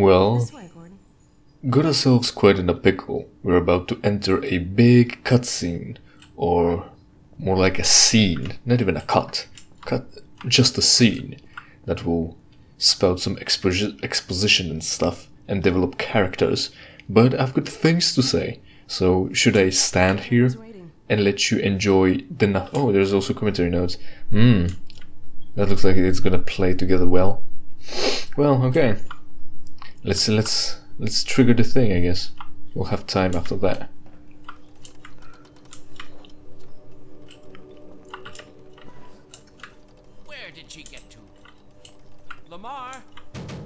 Well, This way, Gordon. got ourselves quite in a pickle. We're about to enter a big cutscene, or more like a scene, not even a cut, just a scene that will spout some exposition and stuff and develop characters. But I've got things to say, so should I stand here Who's waiting? and let you enjoy the oh, there's also commentary notes. That looks like it's gonna play together well. Well, okay. Let's trigger the thing, I guess. We'll have time after that. Where did she get to? Lamar,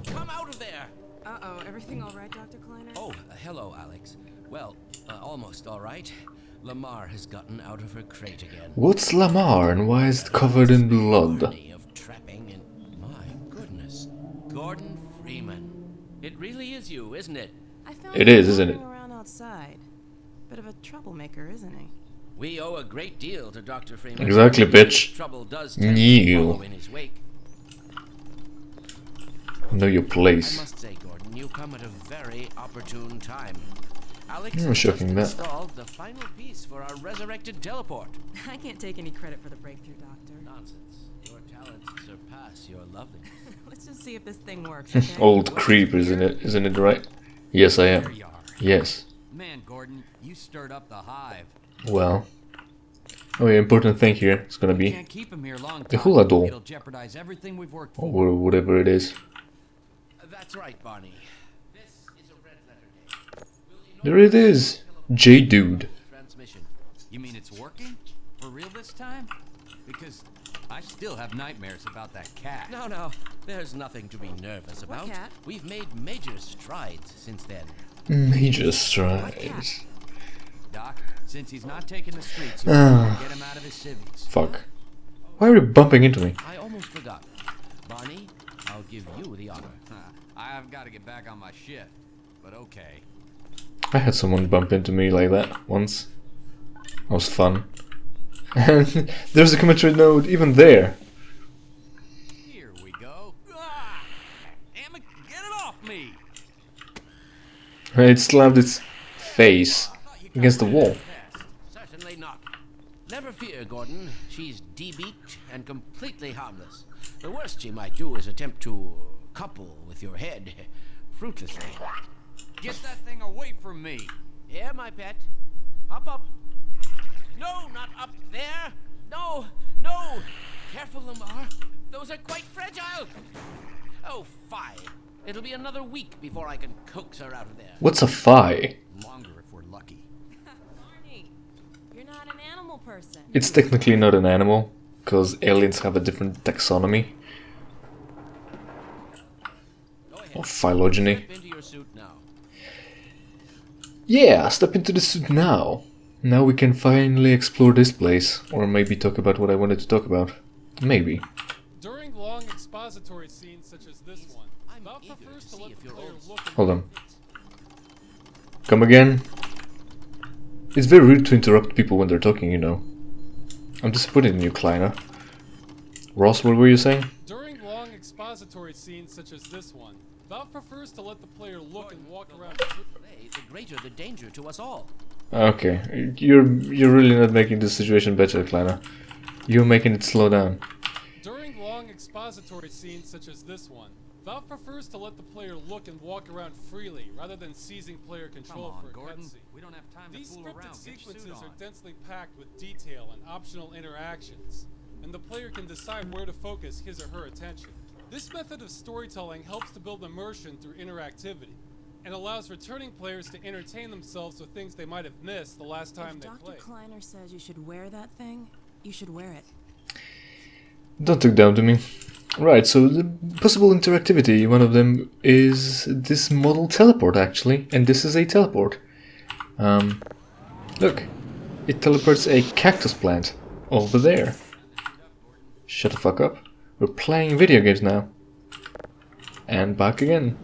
come out of there! Uh-oh, everything all right, Dr. Kleiner? Oh, hello, Alex. Well, almost all right. Lamar has gotten out of her crate again. What's Lamar and why is it covered in blood? Army of trapping and my goodness, Gordon Freeman. It really is you, isn't it? I found It him is, isn't it? wandering around outside. Bit of a troublemaker, isn't he? We owe a great deal to Dr. Freeman. Exactly, bitch. Trouble does tend to Kneel. follow in his wake. Know your I place. must say, Gordon, you come at a very opportune time. Alex I'm has shocking just that. installed the final piece for our resurrected teleport. I can't take any credit for the breakthrough, Doctor. Nonsense. Your talents surpass your loveliness. Let's just see if this thing works, okay? Old creep, isn't it? Isn't it right? Yes, I There am. you are. Yes. Man, Gordon, you stirred up the hive. Well. Oh yeah, important thing here. It's gonna be Can't keep him here long. the Todd. hula doll. It'll jeopardize everything we've worked for. or whatever it is. That's right, Barney. This is a red letter day. There it is. J-Dude. Transmission. You mean it's working? For real this time? Because I still have nightmares about that cat. No, there's nothing to be nervous about. cat? We've made major strides since then. Major strides. Doc, since he's not taking the streets, you Ah. get him out of his civvies. Fuck. Why are you bumping into me? I almost forgot. Barney, I'll give you the honor. I've got to get back on my shift, but okay. I had someone bump into me like that once. That was fun. And there's a commentary note even there. Here we go. Ah! Damn it, get it off me! It slammed its face against the wall. Certainly not. Never fear, Gordon. She's debeaked and completely harmless. The worst she might do is attempt to couple with your head, fruitlessly. Get that thing away from me! Here, my pet. Hop up. No, not up there. No. Careful, Lamar. Those are quite fragile. Oh, fie. It'll be another week before I can coax her out of there. What's a fi? Longer if we're lucky. Barney, you're not an animal person. It's technically not an animal, because aliens have a different taxonomy Go ahead. or phylogeny. Step into your suit now. Yeah, step into the suit now. Now we can finally explore this place, or maybe talk about what I wanted to talk about. Maybe. During long expository scenes such as this one, I'm Bout eager prefers to to see let if the your player old look and Hold on. look. Come again? It's very rude to interrupt people when they're talking, you know. I'm disappointed in you, Kleiner. Ross, what were you saying? During long expository scenes such as this one, Bout prefers to let the player look and walk around. Play, the greater the danger to us all. Okay, you're really not making this situation better, Kleiner. You're making it slow down. During long expository scenes such as this one, Bout prefers to let the player look and walk around freely rather than seizing player Come control on, for a Gordon. cutscene. We don't have time These to fool scripted around. Get your sequences suit are on. densely packed with detail and optional interactions, and the player can decide where to focus his or her attention. This method of storytelling helps to build immersion through interactivity, and allows returning players to entertain themselves with things they might have missed the last time If they Dr. played. Kleiner says you should wear that thing, you should wear it. Don't talk down to me. Right, so the possible interactivity, one of them is this model teleport, actually. And this is a teleport. Look. It teleports a cactus plant over there. Shut the fuck up. We're playing video games now. And back again.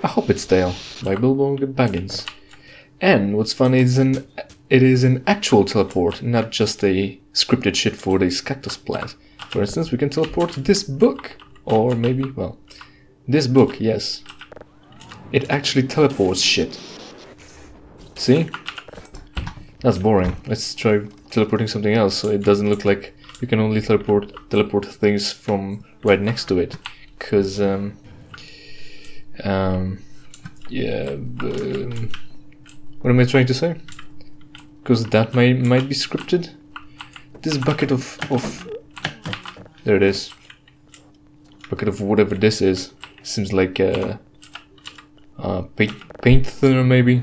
A Hobbit's Tale by Bilbo Baggins. And what's funny is it is an actual teleport, not just a scripted shit for this cactus plant. For instance, we can teleport this book. Or maybe, well, this book, yes. It actually teleports shit. See? That's boring. Let's try teleporting something else so it doesn't look like you can only teleport things from right next to it. Cause what am I trying to say? Because that might be scripted. This bucket of there it is. Bucket of whatever this is. Seems like a paint thinner maybe.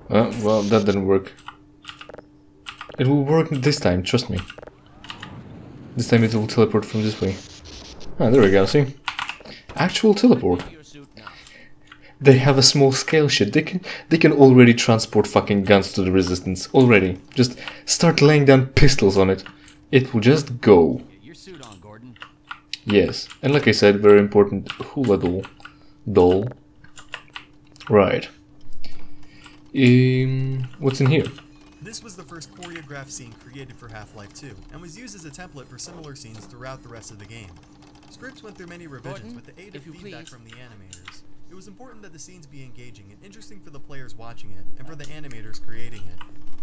Well, that didn't work. It will work this time, trust me. This time it will teleport from this way. Ah, there we go, see? Actual teleport. They have a small scale shit. They can already transport fucking guns to the Resistance. Already. Just start laying down pistols on it. It will just go. Get your suit on, Gordon. Yes. And like I said, very important hula doll. Right. What's in here? This was the first choreographed scene created for Half-Life 2, and was used as a template for similar scenes throughout the rest of the game. Scripts went through many revisions Gordon, with the aid of if you feedback please. from the animators. It was important that the scenes be engaging and interesting for the players watching it, and for the animators creating it.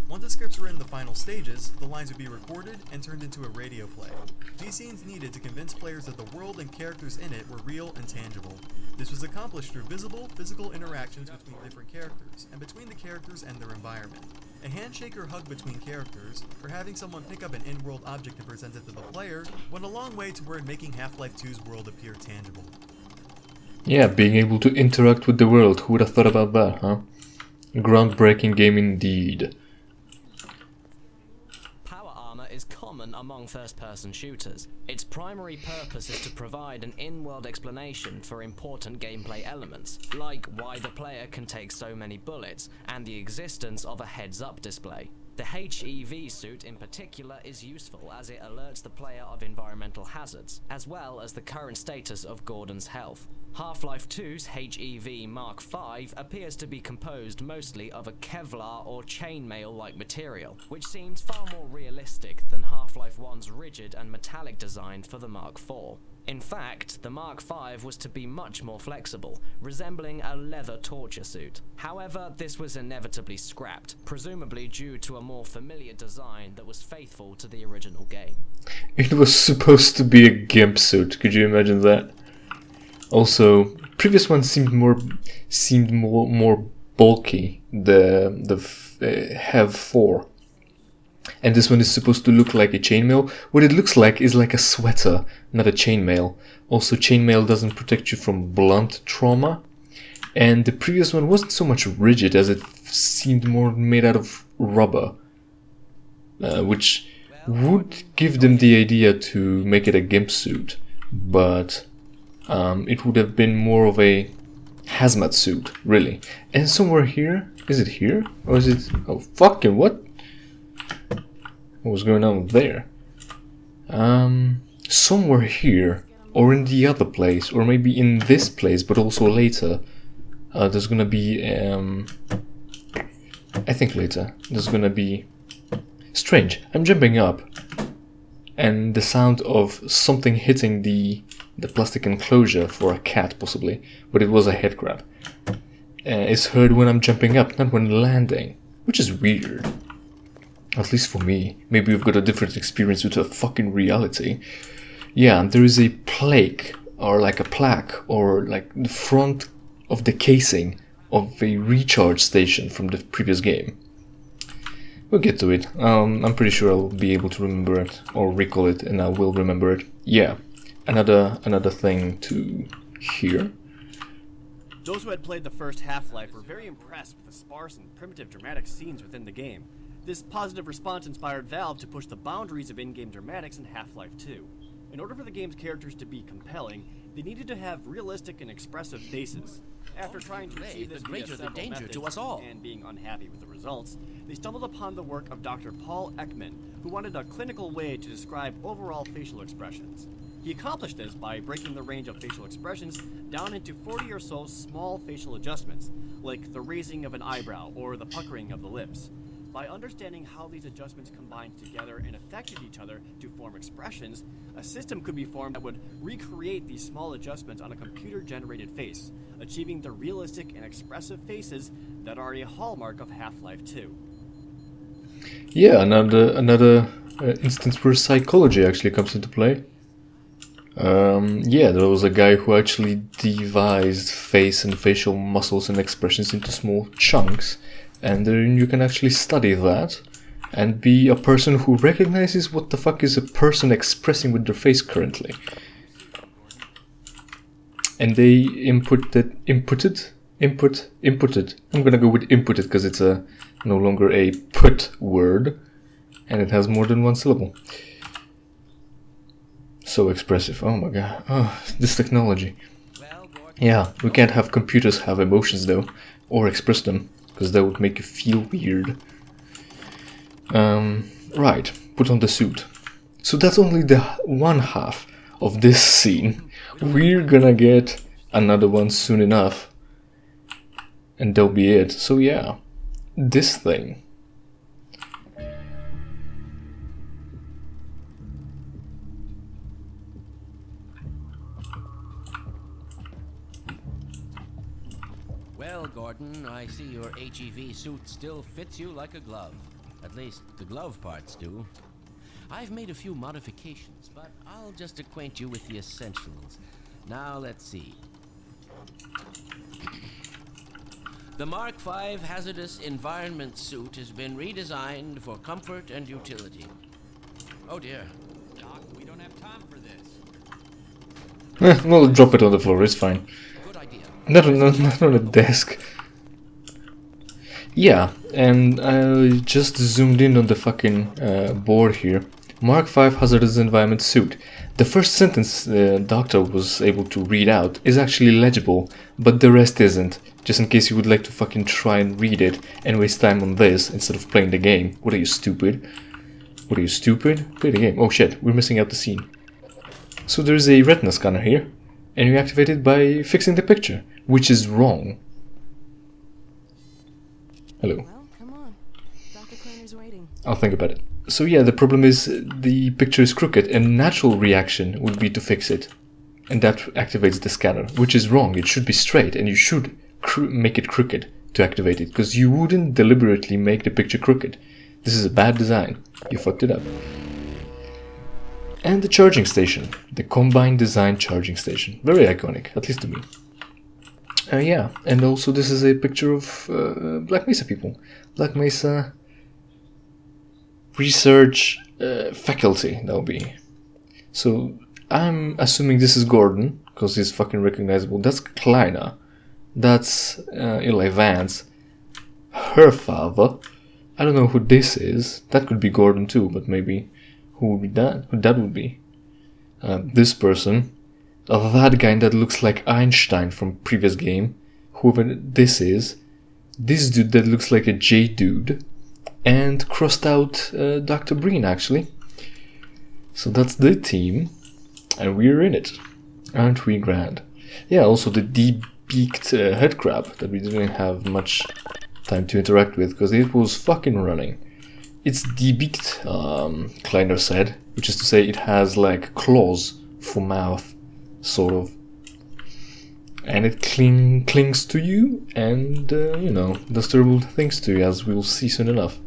Once the scripts were in the final stages, the lines would be recorded and turned into a radio play. These scenes needed to convince players that the world and characters in it were real and tangible. This was accomplished through visible, physical interactions between different characters, and between the characters and their environment. A handshake or hug between characters, or having someone pick up an in-world object and present it to the player, went a long way toward making Half-Life 2's world appear tangible. Yeah, being able to interact with the world. Who would have thought about that, huh? Groundbreaking game indeed. Power armor is common among first-person shooters. Its primary purpose is to provide an in-world explanation for important gameplay elements, like why the player can take so many bullets, and the existence of a heads-up display. The HEV suit in particular is useful as it alerts the player of environmental hazards, as well as the current status of Gordon's health. Half-Life 2's HEV Mark V appears to be composed mostly of a Kevlar or chainmail-like material, which seems far more realistic than Half-Life 1's rigid and metallic design for the Mark IV. In fact, the Mark V was to be much more flexible, resembling a leather torture suit. However, this was inevitably scrapped, presumably due to a more familiar design that was faithful to the original game. It was supposed to be a gimp suit. Could you imagine that? Also, previous one seemed more bulky. The HEV 4. And this one is supposed to look like a chainmail. What it looks like is like a sweater, not a chainmail. Also, chainmail doesn't protect you from blunt trauma. And the previous one wasn't so much rigid as it seemed more made out of rubber. Which would give them the idea to make it a gimp suit. But it would have been more of a hazmat suit, really. And somewhere here, is it here? Or is it... oh, fucking what? What was going on there? Somewhere here, or in the other place, or maybe in this place, but also later, there's gonna be, I think later, there's gonna be... Strange, I'm jumping up, and the sound of something hitting the plastic enclosure for a cat, possibly, but it was a head crab. Is heard when I'm jumping up, not when landing, which is weird. At least for me. Maybe we've got a different experience with a fucking reality. Yeah, and there is a plaque, or like a plaque, or like the front of the casing of a recharge station from the previous game. We'll get to it. I'm pretty sure I'll be able to remember it, or recall it, and I will remember it. Yeah, another thing to hear. Those who had played the first Half-Life were very impressed with the sparse and primitive dramatic scenes within the game. This positive response inspired Valve to push the boundaries of in-game dramatics in Half-Life 2. In order for the game's characters to be compelling, they needed to have realistic and expressive faces. After trying to achieve this the greater via the several danger to methods us all. and being unhappy with the results, they stumbled upon the work of Dr. Paul Ekman, who wanted a clinical way to describe overall facial expressions. He accomplished this by breaking the range of facial expressions down into 40 or so small facial adjustments, like the raising of an eyebrow or the puckering of the lips. By understanding how these adjustments combined together and affected each other to form expressions, a system could be formed that would recreate these small adjustments on a computer-generated face, achieving the realistic and expressive faces that are a hallmark of Half-Life 2. Yeah, another instance where psychology actually comes into play. Yeah, there was a guy who actually devised face and facial muscles and expressions into small chunks, and then you can actually study that and be a person who recognizes what the fuck is a person expressing with their face currently. And they inputted. I'm gonna go with inputted because it's no longer a put word, and it has more than one syllable. So expressive. Oh my god. Oh, this technology. Yeah, we can't have computers have emotions though, or express them, because that would make you feel weird. Right, put on the suit. So that's only the one half of this scene. We're gonna get another one soon enough, and that'll be it. So yeah, this thing. Well, Gordon, I see your HEV suit still fits you like a glove. At least the glove parts do. I've made a few modifications, but I'll just acquaint you with the essentials. Now let's see. The Mark V Hazardous Environment Suit has been redesigned for comfort and utility. Oh dear. Doc, we don't have time for this. Well, drop it on the floor, it's fine. Good idea. Not on a desk. Yeah, and I just zoomed in on the fucking board here. Mark V Hazardous Environment Suit. The first sentence the doctor was able to read out is actually legible, but the rest isn't. Just in case you would like to fucking try and read it and waste time on this instead of playing the game. What are you, stupid? What are you, stupid? Play the game. Oh shit, we're missing out the scene. So there's a retina scanner here, and you activate it by fixing the picture, which is wrong. Hello. Well, come on. Dr. Kleiner's waiting. I'll think about it. So yeah, the problem is the picture is crooked, and natural reaction would be to fix it. And that activates the scanner, which is wrong. It should be straight, and you should make it crooked to activate it, because you wouldn't deliberately make the picture crooked. This is a bad design. You fucked it up. And the charging station. The combined design charging station. Very iconic, at least to me. Yeah, and also this is a picture of Black Mesa people. Black Mesa research faculty, that'll be. So I'm assuming this is Gordon, because he's fucking recognizable. That's Kleiner. That's Eli Vance. Her father. I don't know who this is. That could be Gordon too, but maybe who would be that? Who that would be? This person. That guy that looks like Einstein from previous game. Whoever this is. This dude that looks like a J dude. And crossed out Dr. Breen actually. So that's the team. And we're in it. Aren't we grand? Yeah, also the deep-beaked head crab that we didn't have much time to interact with because it was fucking running. It's debeaked, Kleiner said, which is to say it has like claws for mouth, sort of. And it clings to you and, you know, does terrible things to you, as we'll see soon enough.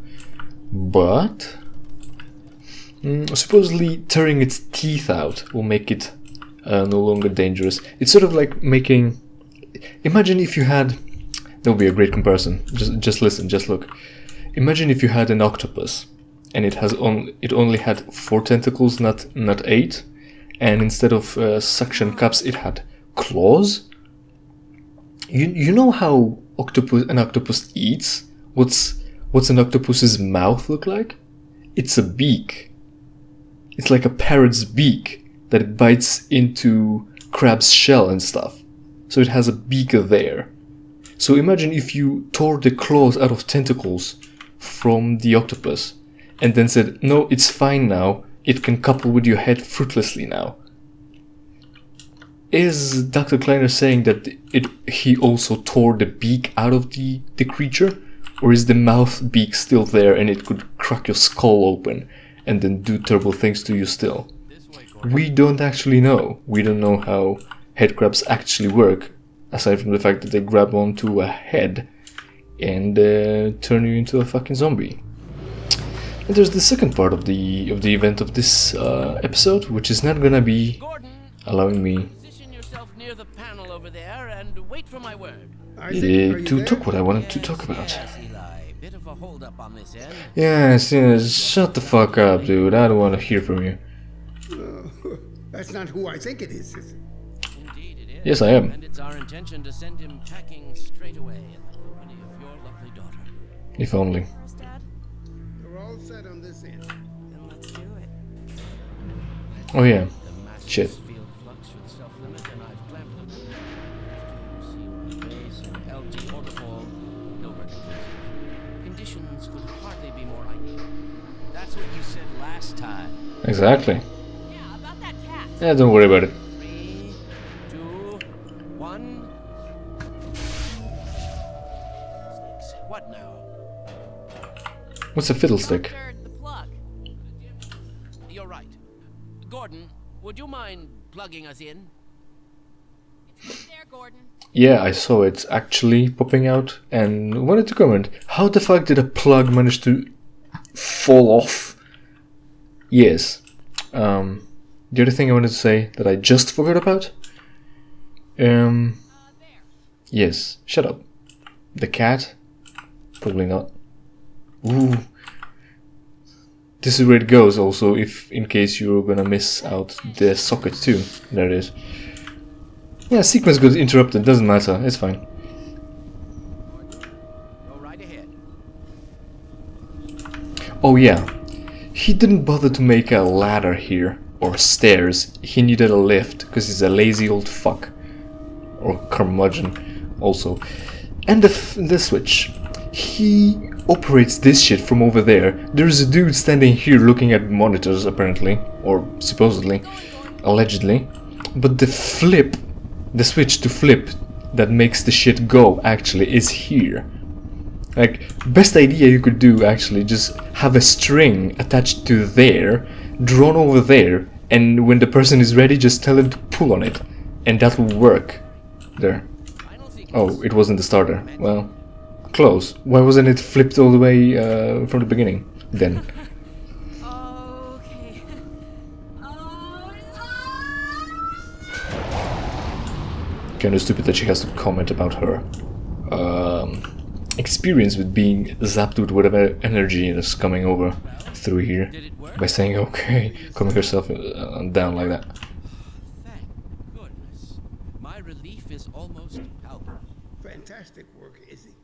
But supposedly tearing its teeth out will make it no longer dangerous. It's sort of like making... Imagine if you had... That would be a great comparison. Just listen, just look. Imagine if you had an octopus and it only had 4 tentacles, not 8, and instead of suction cups it had claws. You know how an octopus eats? What's an octopus's mouth look like? It's a beak. It's like a parrot's beak that it bites into crab's shell and stuff. So it has a beak there. So imagine if you tore the claws out of tentacles from the octopus and then said, no, it's fine now, it can couple with your head fruitlessly now. Is Dr. Kleiner saying that he also tore the beak out of the creature? Or is the mouth beak still there and it could crack your skull open and then do terrible things to you still? We don't actually know. We don't know how head grabs actually work, aside from the fact that they grab onto a head and turn you into a fucking zombie. And there's the second part of the event of this episode, which is not gonna be Gordon, allowing me position yourself near the panel over there and wait for my word. to talk what I wanted to talk about. Yes, Eli. Bit of a hold up on this end. Yes, shut the fuck up, dude. I don't want to hear from you. That's not who I think it is it? Indeed it is. Yes, I am. And it's our intention to send him packing straight away in the company of your lovely daughter. If only. First, Dad? We're all set on this end. Then let's do it. Oh yeah. The master's Shit. field flux should self-limit, and I've clamped them. C1 base and LG orbital, Hilbert inclusive. Conditions could hardly be more ideal. That's what you said last time. Exactly. Yeah, about that cat. Yeah, don't worry about it. 3, 2, 1. What now? What's a fiddlestick? Third, the plug. You're right. Gordon, would you mind plugging us in? It's right there, Gordon. Yeah, I saw it actually popping out and wanted to comment. How the fuck did a plug manage to fall off? Yes. The other thing I wanted to say that I just forgot about. There. Yes. Shut up. The cat? Probably not. Ooh. This is where it goes also, if in case you're gonna miss out the socket too. There it is. Yeah, sequence got interrupted, doesn't matter, it's fine. Go right ahead. Oh yeah, he didn't bother to make a ladder here, or stairs. He needed a lift, because he's a lazy old fuck. Or curmudgeon, also. And the switch. He operates this shit from over there. There's a dude standing here looking at monitors, apparently. Or supposedly. Allegedly. But the switch to flip that makes the shit go, actually, is here. Like, best idea you could do, actually, just have a string attached to there, drawn over there, and when the person is ready, just tell him to pull on it. And that will work. There. Oh, it wasn't the starter. Well, close. Why wasn't it flipped all the way from the beginning, then? Okay. Kinda stupid that she has to comment about her experience with being zapped with whatever energy is coming over through here by saying okay, calming herself down like that. Thank goodness. My relief is almost palpable. Fantastic work, Izzy.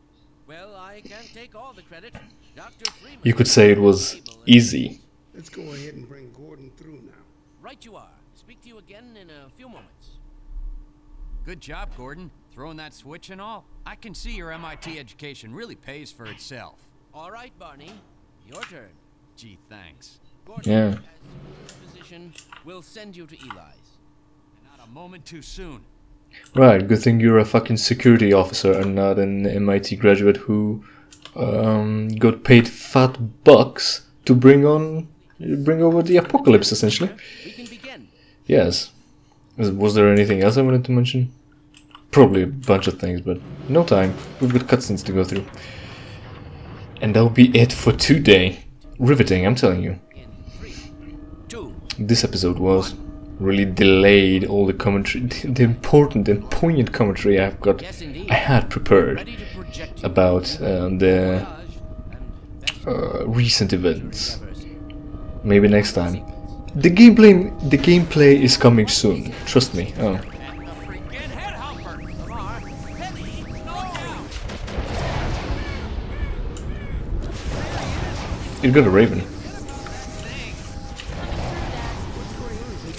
Well, I can't take all the credit. Dr. Freeman... You could say it was easy. Let's go ahead and bring Gordon through now. Right you are. Speak to you again in a few moments. Good job, Gordon. Throwing that switch and all. I can see your MIT education really pays for itself. All right, Barney. Your turn. Gee, thanks. Gordon, Yeah. as your position, we'll send you to Eli's. And not a moment too soon. Right, good thing you're a fucking security officer and not an MIT graduate who got paid fat bucks to bring over the apocalypse, essentially. We can begin. Yes. Was there anything else I wanted to mention? Probably a bunch of things, but no time. We've got cutscenes to go through. And that'll be it for today. Riveting, I'm telling you. In 3, 2, This episode was really delayed all the commentary, the important and poignant commentary I yes indeed. had prepared Ready to project you. about the Voyage and best recent events. endeavors. Maybe next time. The gameplay is coming soon. Trust me. Oh. And the freaking head hopper. Lamar, heavy, no down. It got a raven.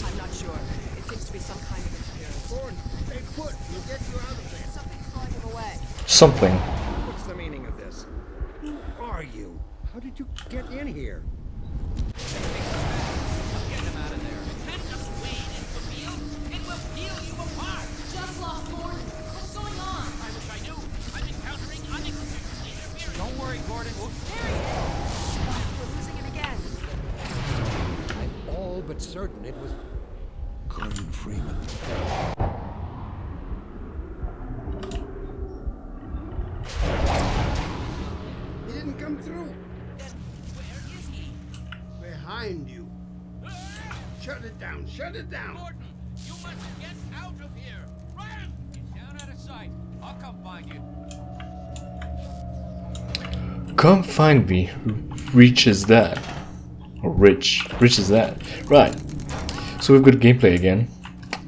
I'm not sure. It seems to be some kind of interference. Gordon, stay put. We'll get you out of there. Something's pulling him away. Something. What's the meaning of this? Who are you? How did you get in here? Just lost Gordon. What's going on? I wish I knew. I'm encountering unexpected interference. Don't worry, Gordon. We'll... We're losing it again. I'm all but certain it was Gordon Freeman. He didn't come through. Then where is he? Behind you. Shut it down. Shut it down. Gordon, you must get out of here. Run! Get down out of sight. I'll come find you. Come find me reaches that. Or reaches that. Right. So we've got gameplay again.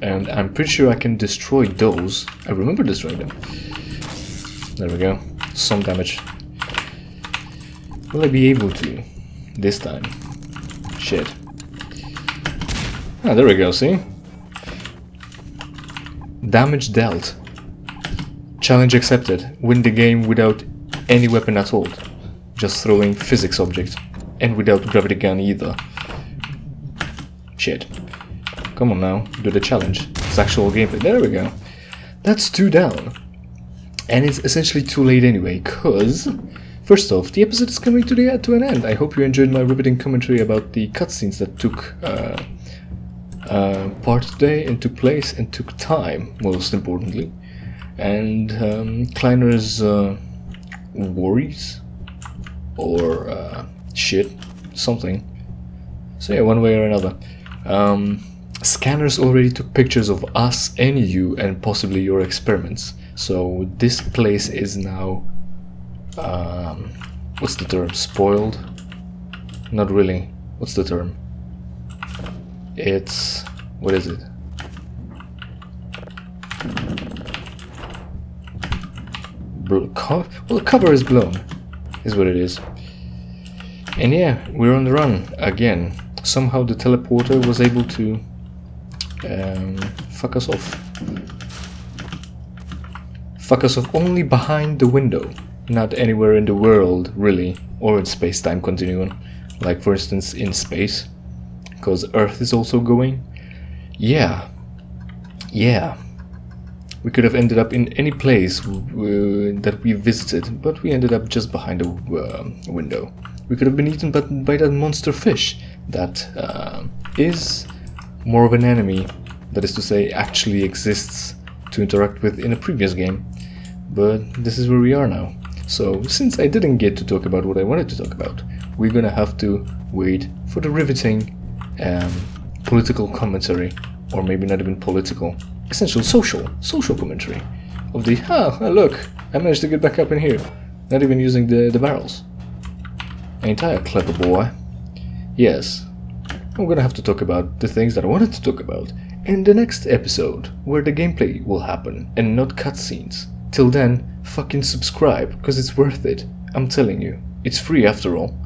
And I'm pretty sure I can destroy those. I remember destroying them. There we go. Some damage. Will I be able to this time? Shit. Ah, there we go, see? Damage dealt. Challenge accepted. Win the game without any weapon at all. Just throwing physics object. And without gravity gun either. Shit. Come on now, do the challenge. It's actual gameplay. There we go. That's 2 down. And it's essentially too late anyway, cause... First off, the episode is coming to an end. I hope you enjoyed my riveting commentary about the cutscenes that took part today and took place and took time, most importantly. And Kleiner's worries or shit, something. So yeah, one way or another. Scanners already took pictures of us and you and possibly your experiments. So this place is now, what's the term? Spoiled? Not really. What's the term? It's, what is it? Well, cover is blown, is what it is. And yeah, we're on the run again. Somehow the teleporter was able to fuck us off. Fuck us off only behind the window, not anywhere in the world, really, or in space-time continuum, like for instance in space, because Earth is also going. Yeah, we could have ended up in any place that we visited, but we ended up just behind the window. We could have been eaten by that monster fish that is more of an enemy, that is to say, actually exists to interact with in a previous game. But this is where we are now. So, since I didn't get to talk about what I wanted to talk about, we're gonna have to wait for the riveting political commentary, or maybe not even political, essential social commentary of the, look, I managed to get back up in here, not even using the barrels. Ain't I a clever boy? Yes, I'm gonna have to talk about the things that I wanted to talk about in the next episode, where the gameplay will happen and not cutscenes. Till then, fucking subscribe, because it's worth it. I'm telling you, it's free after all.